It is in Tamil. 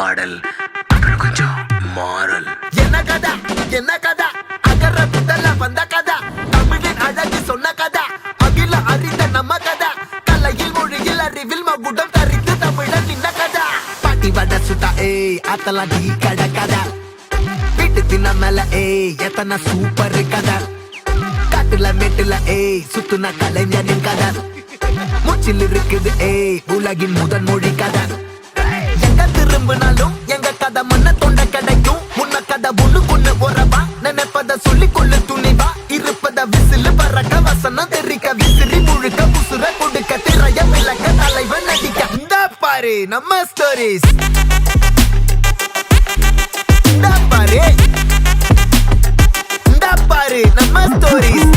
பாடல் அப்புறம் கொஞ்சம் மாறல். என்ன கதா அகர முதல்ல வந்த கதா, தமிழின் அழகு சொன்ன கதா, அகில அறிந்த நம்ம கதா, கலையில் மொழியில் அறிவில் மகுடம் தரித்து தமிழன் நின்ன கதா. பாட்டி வட சுட்டா அத்தலாம் டீ கட கதா, வீட்டு தின்ன மேல எத்தனை சூப்பர் கதா, காட்டுல மேட்டுல சுத்துன கலைஞனின் கதா, மூச்சில் இருக்குது உலகின் முதன் மொழி கதா. எங்க திரும்பினாலும் எங்க கதை மண்ண தொண்ட கிடைக்கும், முன்ன கதை ஒண்ணு கொண்டு போறவா, நினைப்பத சொல்லி கொள்ளு துணிவா, இருப்பத விசிலு பறக்க வசனம் தெரிக்க விசிறி முழுக்க புசுர கொடுக்க திரைய விளக்க தலைவன் நடிக்க. இந்த பாரு நம்ம ஸ்டோரிஸ், இந்த பாரு நம்ம ஸ்டோரிஸ்.